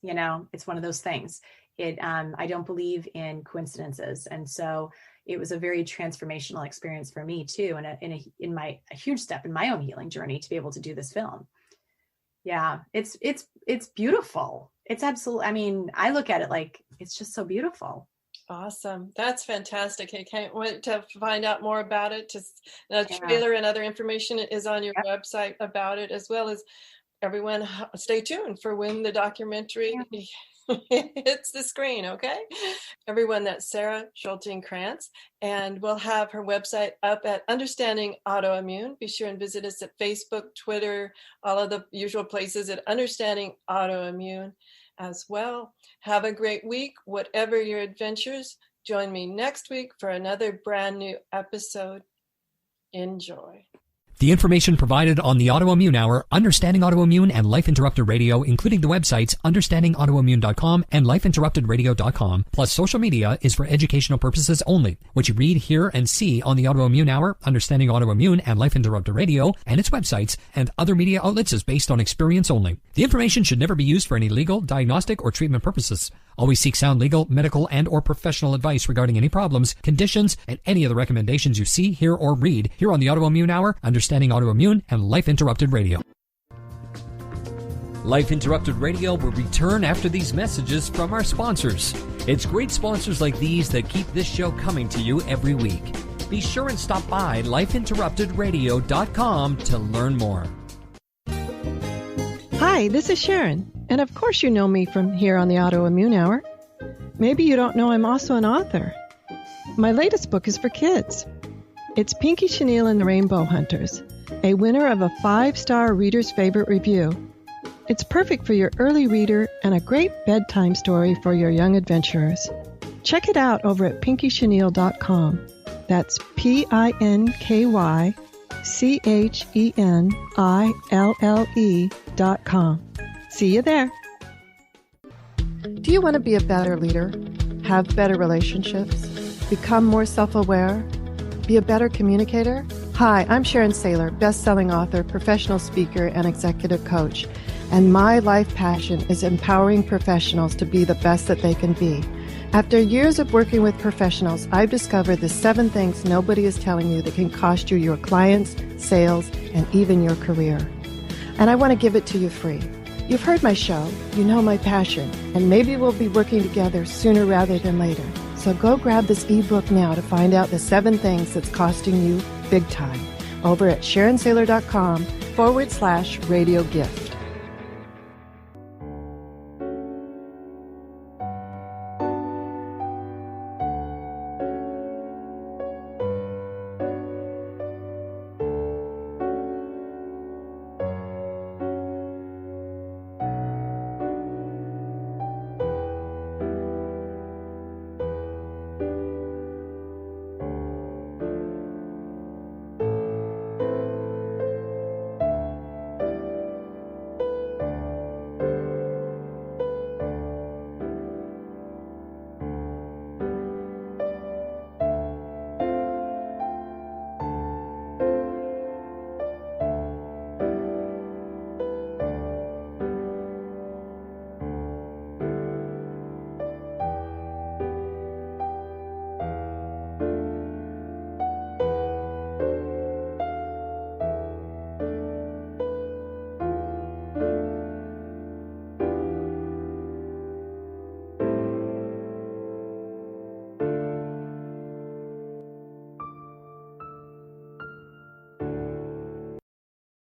It's one of those things. I don't believe in coincidences. And so it was a very transformational experience for me too. And a huge step in my own healing journey to be able to do this film. Yeah, it's beautiful. It's absolutely, I mean, I look at it like, it's just so beautiful. Awesome. That's fantastic. I can't wait to find out more about it. The trailer and other information is on your website about it, as well as everyone stay tuned for when the documentary hits the screen. Okay. Everyone, that's Sara Schulting Kranz, and we'll have her website up at Understanding Autoimmune. Be sure and visit us at Facebook, Twitter, all of the usual places at Understanding Autoimmune as well. Have a great week, whatever your adventures. Join me next week for another brand new episode. Enjoy. The information provided on the Autoimmune Hour, Understanding Autoimmune, and Life Interrupted Radio, including the websites understandingautoimmune.com and lifeinterruptedradio.com, plus social media, is for educational purposes only. What you read, hear, and see on the Autoimmune Hour, Understanding Autoimmune, and Life Interrupted Radio, and its websites, and other media outlets is based on experience only. The information should never be used for any legal, diagnostic, or treatment purposes. Always seek sound legal, medical, and or professional advice regarding any problems, conditions, and any of the recommendations you see, hear, or read here on the Autoimmune Hour, Understanding Autoimmune, and Life Interrupted Radio. Life Interrupted Radio will return after these messages from our sponsors. It's great sponsors like these that keep this show coming to you every week. Be sure and stop by lifeinterruptedradio.com to learn more. Hi, this is Sharon, and of course you know me from here on the Autoimmune Hour. Maybe you don't know I'm also an author. My latest book is for kids. It's Pinky Chenille and the Rainbow Hunters, a winner of a 5-star Reader's Favorite review. It's perfect for your early reader and a great bedtime story for your young adventurers. Check it out over at pinkychenille.com. That's PinkyChenille.com. See you there. Do you want to be a better leader? Have better relationships? Become more self-aware? Be a better communicator? Hi, I'm Sharon Sayler, best-selling author, professional speaker, and executive coach. And my life passion is empowering professionals to be the best that they can be. After years of working with professionals, I've discovered the 7 things nobody is telling you that can cost you your clients, sales, and even your career. And I want to give it to you free. You've heard my show, you know my passion, and maybe we'll be working together sooner rather than later. So go grab this ebook now to find out the 7 things that's costing you big time over at SharonSayler.com/radio gift.